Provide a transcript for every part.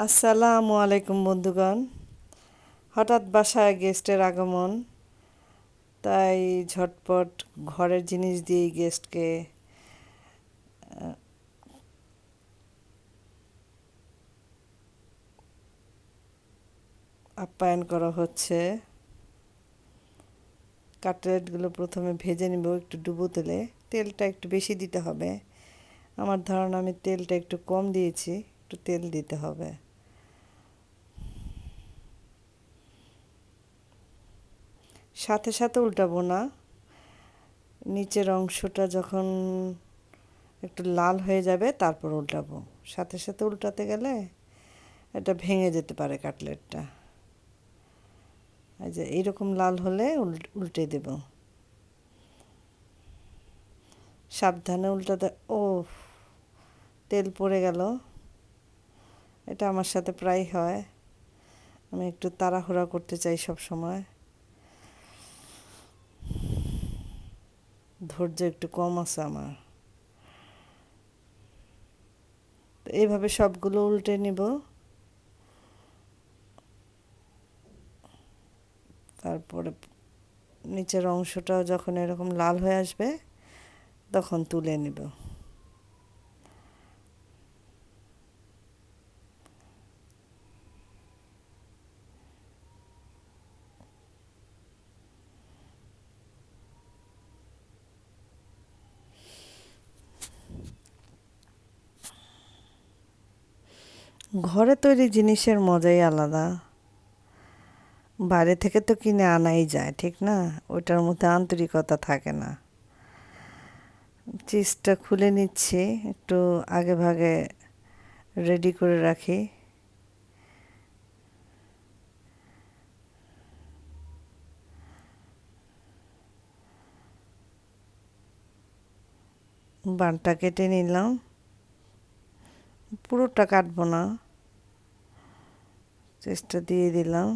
আসসালামু আলাইকুম বন্ধুগণ। হঠাৎ বাসায় গেস্টের আগমন, তাই ঝটপট ঘরের জিনিস দিয়ে গেস্টকে আপ্যায়ন করা হচ্ছে। কাটলেটগুলো প্রথমে ভেজে নিব একটু ডুবো তেলে। তেলটা একটু বেশি দিতে হবে। আমার ধারণা আমি তেলটা একটু কম দিয়েছি, একটু তেল দিতে হবে। সাথে সাথে উল্টাবো না, নিচের অংশটা যখন একটু লাল হয়ে যাবে তারপর উল্টাবো। সাথে সাথে উল্টাতে গেলে এটা ভেঙে যেতে পারে কাটলেটটা। এই যে এইরকম লাল হলে উল্টে দেব। সাবধানে উল্টাতে, ও তেল পড়ে গেল। এটা আমার সাথে প্রায় হয়। আমি একটু তাড়াহুড়া করতে চাই সব সময়, ধৈর্য একটু কম আছে আমার। তো এইভাবে সবগুলো উল্টে নিব। তারপরে নিচের অংশটা যখন এরকম লাল হয়ে আসবে তখন তুলে নিব। ঘরে তৈরি জিনিসের মজাই আলাদা। বাইরে থেকে তো কিনে আনাই যায়, ঠিক না? ওটার মধ্যে আন্তরিকতা থাকে না। চিজটা খুলে নিচ্ছি, একটু আগে ভাগে রেডি করে রাখি। বানটা কেটে নিলাম, পুরোটা কাটবো না, চিজটা দিয়ে দিলাম।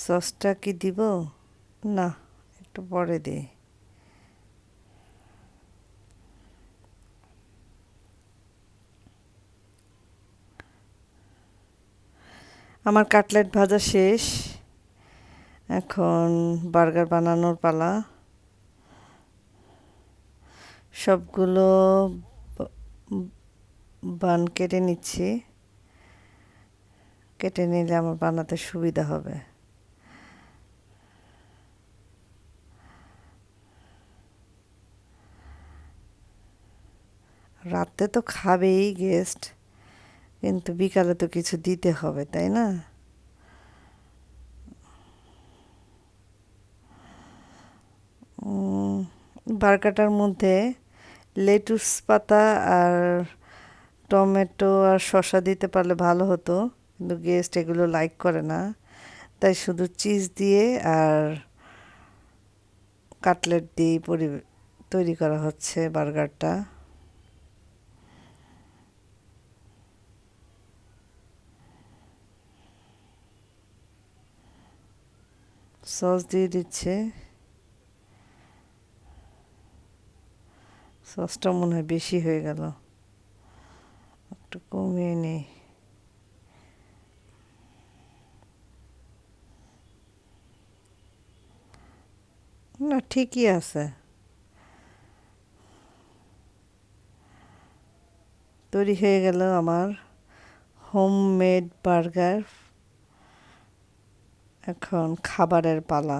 সসটা কি দিব? না, একটু পরে দিই। আমার কাটলেট ভাজা শেষ। এখন বার্গার বানানোর পালা। সবগুলো বান কেটে নিচ্ছি। কেটে নিলে আমার বানাতে সুবিধা হবে। রাতে তো খাবেই গেস্ট, কিন্তু বিকালে তো কিছু দিতে হবে, তাই না? বার্গারটার মধ্যে লেটুস পাতা আর টমেটো আর শসা দিতে পারলে ভালো হতো, কিন্তু গেস্ট এগুলো লাইক করে না। তাই শুধু চিজ দিয়ে আর কাটলেট দিয়ে তৈরি করা হচ্ছে বার্গারটা। সস দিয়ে দিচ্ছে। সসটা মনে হয় বেশি হয়ে গেল, একটু কমিয়ে নিই। না, ঠিকই আছে। তৈরি হয়ে গেল আমার হোমমেড বার্গার। এখন খাবারের পালা।